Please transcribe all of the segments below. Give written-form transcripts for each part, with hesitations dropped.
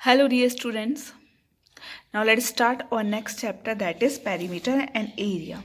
Hello dear students. Now let's start our next chapter, that is perimeter and area.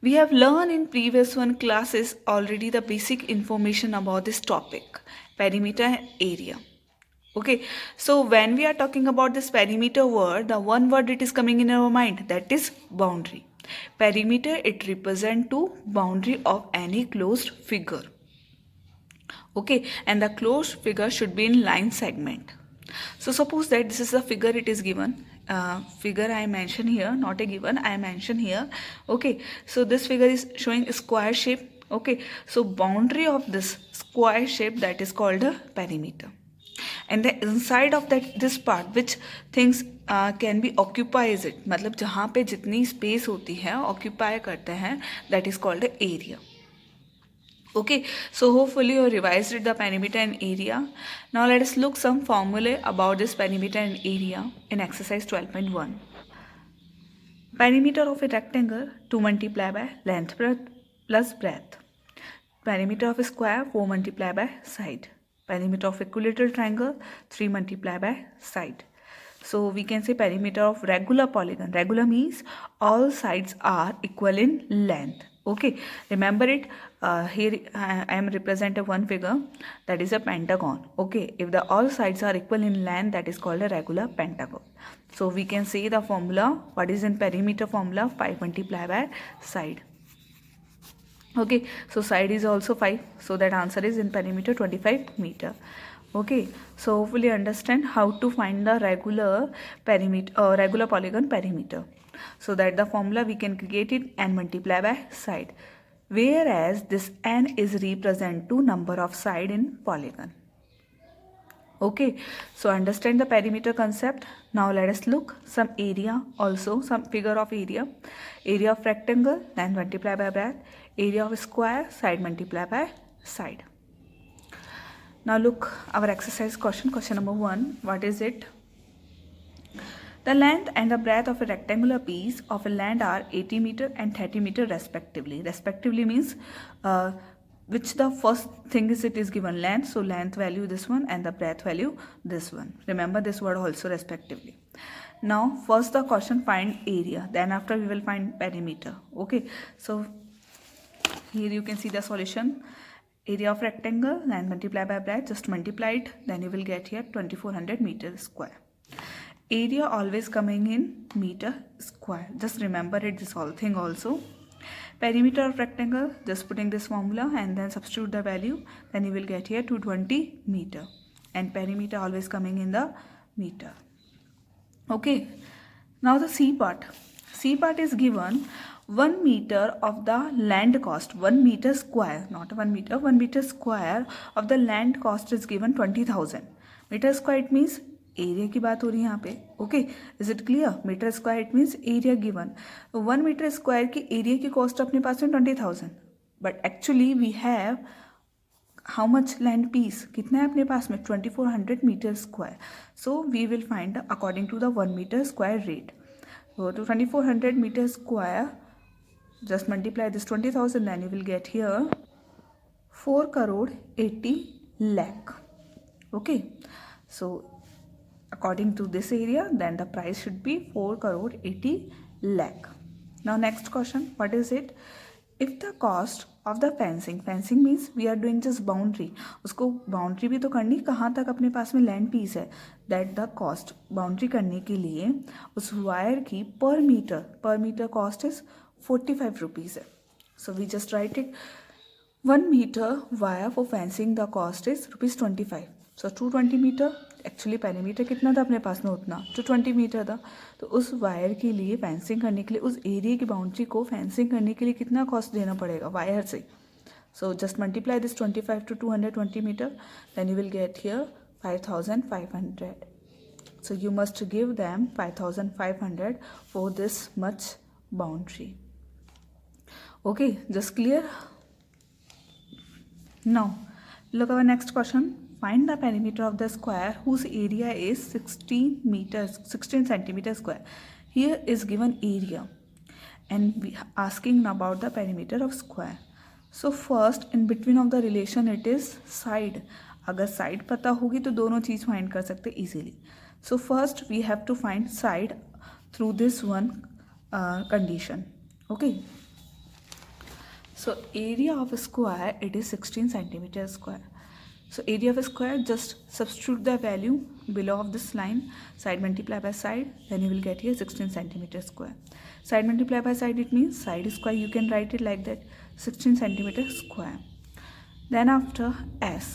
We have learned in previous one classes already the basic information about this topic, perimeter and area. Okay, so when we are talking about this perimeter word, the one word it is coming in our mind, that is boundary. Perimeter, it represent to boundary of any closed figure. Okay, and the closed figure should be in line segment. So suppose that this is the figure it is given. Figure I mention here, not a given, I mention here. Okay, so this figure is showing a square shape. Okay, so boundary of this square shape, that is called a perimeter. And the inside of that this part which things can be occupies it, मतलब जहाँ पे जितनी space होती है occupy करते हैं, that is called a area. Okay, so hopefully you revised the perimeter and area. Now let us look some formulae about this perimeter and area in exercise 12.1. Perimeter of a rectangle 2 multiplied by length plus breadth. Perimeter of a square 4 multiplied by side. Perimeter of equilateral triangle 3 multiplied by side. So we can say perimeter of regular polygon. Regular means all sides are equal in length. Okay, remember it. Here I am representing one figure, that is a pentagon. Okay, if the all sides are equal in length, that is called a regular pentagon. So we can say the formula, what is in perimeter formula, 5 multiplied by side. Okay, so side is also 5, so that answer is in perimeter 25 meter. Okay, so hopefully understand how to find the regular perimeter regular polygon perimeter. So that the formula we can create it n multiply by side, whereas this n is represent to number of side in polygon. Okay, so understand the perimeter concept. Now let us look some area also, some figure of area. Area of rectangle, length multiplied by breadth. Area of square, side multiplied by side. Now look our exercise question number 1. What is it? The length and the breadth of a rectangular piece of a land are 80 meter and 30 meter respectively. Respectively means which the first thing is it is given length, so length value this one and the breadth value this one. Remember this word also respectively. Now first the question find area, then after we will find perimeter. Okay, so here you can see the solution. Area of rectangle, length multiplied by breadth, just multiply it, then you will get here 2400 meter square. Area always coming in meter square, just remember it, this whole thing also. Perimeter of rectangle, just putting this formula and then substitute the value, then you will get here 220 meter, and perimeter always coming in the meter. Okay, now the C part. C part is given 1 meter of the land cost, 1 meter square, not 1 meter, 1 meter square of the land cost is given 20,000. Meter square it means area की बात हो रही है यहाँ पे. Okay, is it clear? Metre square it means area given. 1 metre square की area की cost अपने पास में 20,000, but actually we have how much land piece, कितना है अपने पास में 2400 metre square. So we will find according to the 1 metre square rate. तो 2400 metre square, just multiply this 20,000, then you will get here 4 crore 80 lakh. Okay, so according to this area, then the price should be 4 crore 80 lakh. Now next question, what is it? If the cost of the fencing means we are doing just boundary, उसको boundary भी तो करनी, कहाँ तक अपने पास में land piece है, that the cost boundary करने के लिए उस wire की per meter cost is 45 rupees है. So we just write it, 1 meter wire for fencing the cost is rupees 25. So 220 metre, actually perimeter कितना था अपने पास में, उतना 220 मीटर था. तो उस वायर के लिए फेंसिंग करने के लिए, उस एरिया की बाउंड्री को फेंसिंग करने के लिए कितना कॉस्ट देना पड़ेगा वायर से. So just multiply this 25 to 220 metre, then you will get here 5500. So you must give them 5500 for this much boundary. Okay, just clear? Now look our next question. Find the perimeter of the square whose area is 16 centimeter square. Here is given area and we are asking about the perimeter of square. So first in between of the relation it is side. अगर side पता होगी तो दोनों चीज़ find कर सकते easily. So first we have to find side through this one condition. Okay. So area of a square, it is 16 centimeter square. So area of a square, just substitute the value below of this line, side multiply by side, then you will get here 16 centimeter square. Side multiply by side, it means side square, you can write it like that, 16 centimeter square. Then after s,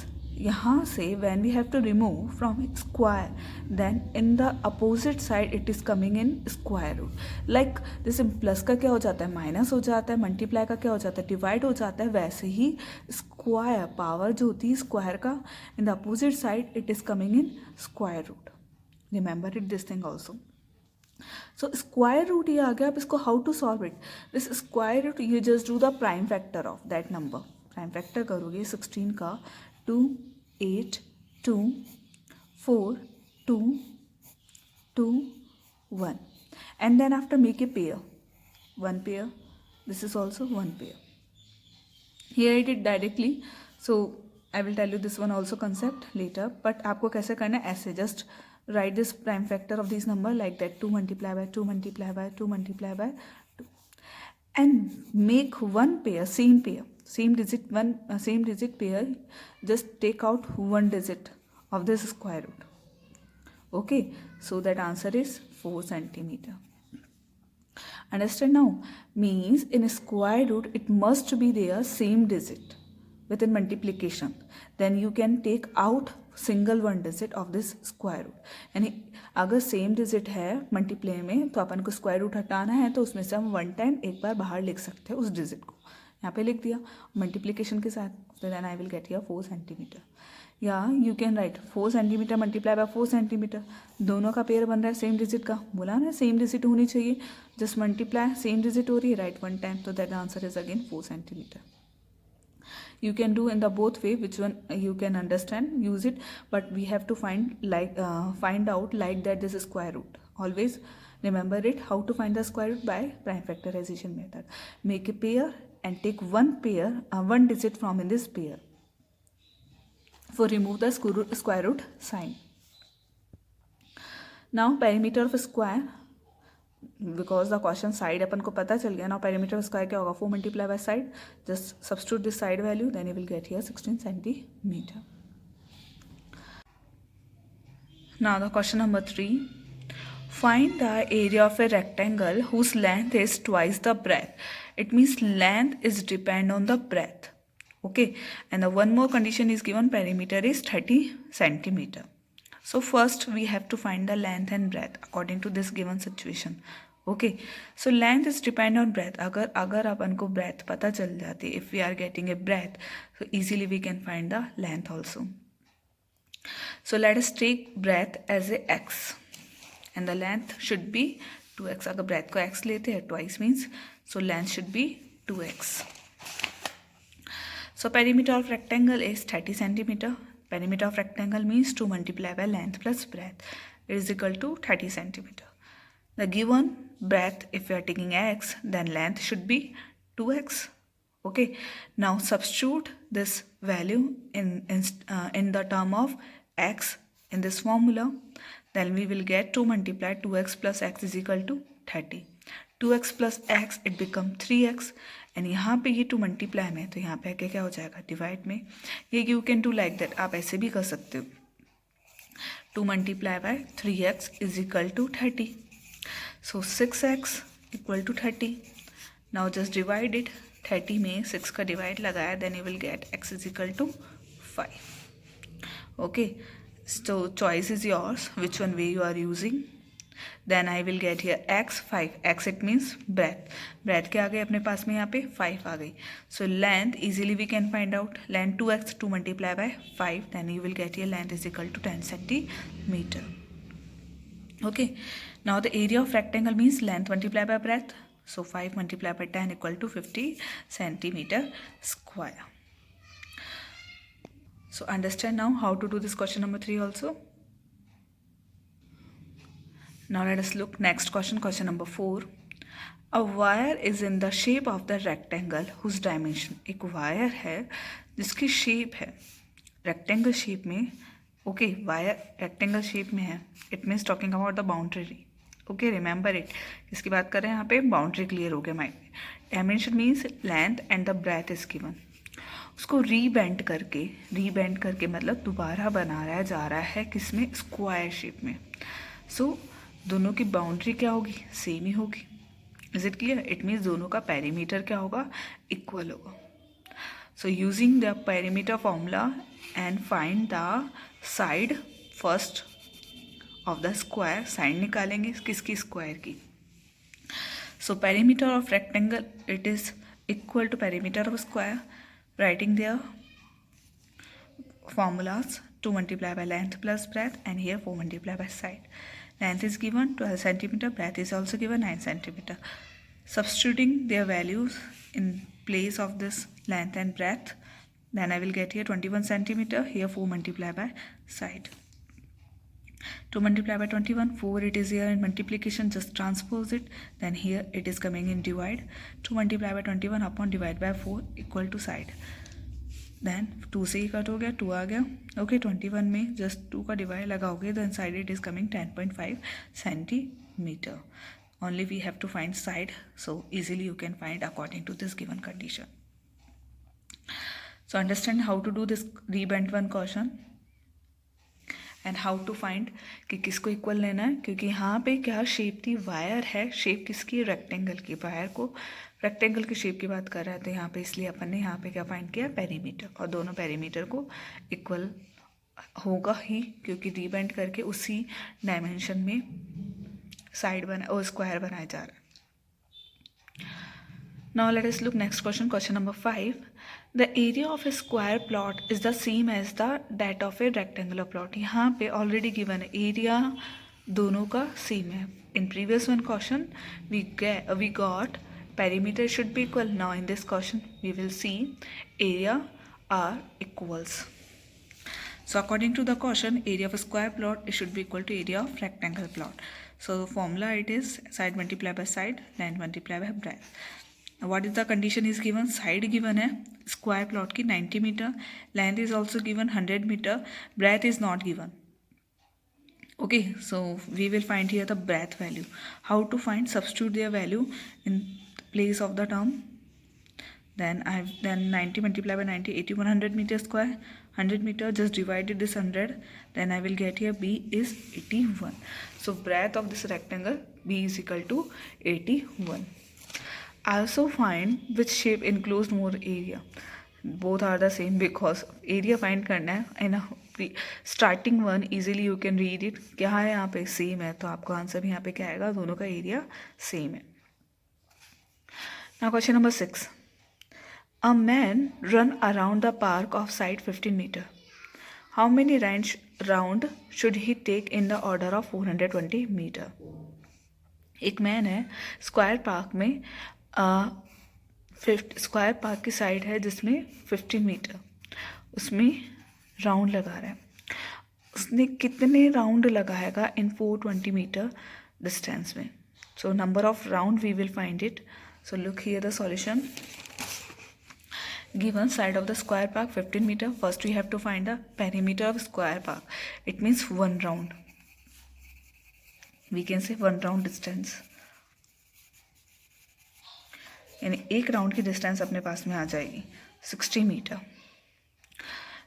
यहाँ से when we have to remove from square, then in the opposite side it is coming in square root. Like जैसे plus का क्या हो जाता है minus हो जाता है, मल्टीप्लाई का क्या हो जाता है डिवाइड हो जाता है, वैसे ही स्क्वायर पावर जो होती है स्क्वायर का in the opposite side it is coming in square root. Remember it this thing also. So square root ये आ गया. अब इसको how to solve it. This square root you just do the prime factor of that number. Prime factor करोगे 16 का 2, 8, 2, 4, 2, 2, 1. And then after make a pair. One pair. This is also one pair. Here I did directly. So I will tell you this one also concept later. But आपको कैसे करना है ऐसे just write this prime factor of these number like that. 2 multiply by 2 multiply by 2 multiply by 2. And make one pair, same pair. Same digit pair, just take out one digit of this square root. Okay, so that answer is 4 centimeter. Understand now? Means in square root it must be there same digit within multiplication. Then you can take out single one digit of this square root. यानी अगर same digit है multiply में तो अपन को square root हटाना है तो उसमें से हम वन टाइम एक बार बाहर लिख सकते हैं उस डिजिट को. यहाँ पे लिख दिया मल्टीप्लिकेशन के साथ. तो then I will get here 4 centimetre. या you can write 4 centimetre multiply by 4 centimetre. दोनों का पेयर बन रहा है सेम डिजिट का. बोला ना सेम डिजिट होनी चाहिए. जस्ट मल्टीप्लाई सेम डिजिट हो रही है राइट वन टाइम. तो that answer is again 4 centimetre. You can do in the both way, which one you can understand, use it, but we have to find out like that this is square root. Always remember it, how to find the square root by prime factorization method. Make a pair and take one digit from in this pair. For remove the square root sign. Now perimeter of a square, because the question side अपन को पता चल गया. Now perimeter of square क्या होगा 4 multiply by side. Just substitute this side value, then you will get here 16 centimeter. Now the question number 3. Find the area of a rectangle whose length is twice the breadth. It means length is depend on the breadth. Okay, and the one more condition is given, perimeter is 30 centimeter. So first we have to find the length and breadth according to this given situation. Okay, so length is depend on breadth. अगर अपन को breadth पता चल जाती, if we are getting a breadth, so easily we can find the length also. So let us take breadth as a x and the length should be 2x. अगर breadth को x लेते हैं twice means, so length should be 2x. So perimeter of rectangle is 30 centimeter. Perimeter of rectangle means 2 multiply by length plus breadth. It is equal to 30 centimeter. The given breadth, if we are taking x, then length should be 2x. Okay. Now substitute this value in the term of x in this formula. Then we will get 2 multiply 2x plus x is equal to 30. 2x plus x it become 3x. And यहाँ पे ये 2 multiply में तो यहाँ पे आके क्या हो जाएगा डिवाइड में. ये you can do like that, आप ऐसे भी कर सकते हो. 2 multiply by 3x is equal to 30. So 6x equal to 30. Now just divide it. 30 में 6 का डिवाइड लगाया, then you will get x is equal to 5. Okay, so choice is yours which one way you are using. Then I will get here x 5. X it means breadth. Breadth क्या आ गई अपने पास में यहाँ पे 5 आ गई. So length easily we can find out. Length 2x 2 multiply by 5. Then you will get here length is equal to 10 centimeter. Okay. Now the area of rectangle means length multiply by breadth. So 5 multiply by 10 equal to 50 centimeter square. So understand now how to do this question number 3 also. Now let us look next question, question number 4. A wire is in the shape of the rectangle whose dimension, एक wire है जिसकी shape है rectangle shape में, okay wire rectangle shape में है, it means talking about the boundary, okay remember it, इसकी बात कर रहे हैं यहाँ पे, बाउंड्री क्लियर हो गया माइंड में। Dimension means length and the breadth is given, उसको रीबेंड करके मतलब दोबारा बनाया जा रहा है किसमें, स्क्वायर शेप में। सो दोनों की बाउंड्री क्या होगी, सेम ही होगी। Is it clear? It means दोनों का पेरीमीटर क्या होगा, इक्वल होगा। So using the perimeter formula and find the side first of the square, side निकालेंगे किसकी, स्क्वायर की। So perimeter of rectangle it is equal to perimeter of square, writing their formulas, 2 multiplied by length plus breadth, and here 4 multiplied by side. Length is given 12 centimeter, breadth is also given 9 centimeter. Substituting their values in place of this length and breadth, then I will get here 21 centimeter, here 4 multiplied by side. 2 multiplied by 21, 4 it is here in multiplication, just transpose it, then here it is coming in divide, 2 multiplied by 21 upon divide by 4 equal to side, then 2 से ही cut हो गया, 2 आ गया, okay 21 में just 2 का divide लगाओगे, then side it is coming 10.5 centimeter. Only we have to find side, so easily you can find according to this given condition. So understand how to do this rebent one question and how to find कि किसको equal लेना है, क्योंकि यहाँ पे क्या shape थी, wire है, शेप किसकी, रेक्टेंगल की, वायर को रेक्टेंगल की शेप की बात कर रहे थे यहाँ पे, इसलिए अपन ने यहाँ पे क्या फाइंड किया, पेरीमीटर, और दोनों पेरीमीटर को इक्वल होगा ही, क्योंकि रीबेंड करके उसी डायमेंशन में साइड बना और स्क्वायर बनाया जा रहा है। Now let us look next question, question number 5. The area of a square plot is the same as that of a rectangular plot. यहाँ पे already given है, area दोनों का same है. In previous one question we got perimeter should be equal. Now in this question we will see area are equals. So according to the question, area of a square plot it should be equal to area of rectangle plot. So the formula it is side multiplied by side, length multiplied by breadth. What is the condition is given, side given है square plot की 90 meter, length is also given 100 meter, breadth is not given. Okay, so we will find here the breadth value. How to find, substitute their value in place of the term. Then 90 multiplied by 90, 8100 meter square, 100 meter, just divided this 100, then I will get here B is 81. So breadth of this rectangle B is equal to 81. Also find which shape enclosed more area. Both are the same because area find करना है, and starting one easily you can read it, क्या है यहाँ पे same है, तो आपको answer भी यहाँ पे क्या आएगा, दोनों का एरिया सेम है. Now question number 6. A man run around the park of side 15 meter. How many round should he take in the order of 420 meter? एक मैन है स्क्वायर पार्क में, स्क्वायर पार्क की साइड है जिसमें 15 metre, उसमें round लगा रहा है. उसने कितने राउंड लगाएगा इन 420 मीटर डिस्टेंस में. So number of round we will find it. So look here the solution. Given side of the square park 15 meter, first we have to find the perimeter of square park. It means one round. We can say one round distance. यानी एक round की distance अपने पास में आ जाएगी 60 metre.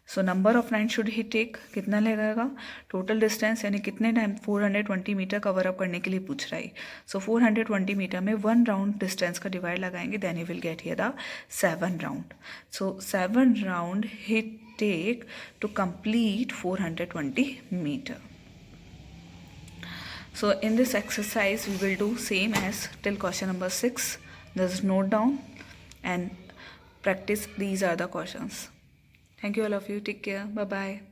So number of round should he take, कितना लगेगा टोटल डिस्टेंस, यानी कितने टाइम 420 मीटर कवर अप करने के लिए पूछ रहा है. सो 420 मीटर में वन राउंड डिस्टेंस का डिवाइड लगाएंगे, then you will get here the 7 round. So 7 round he take to complete 420 metre. So in this exercise we will do same as till question number 6. Just note down and practice. These are the questions. Thank you all of you. Take care. Bye bye.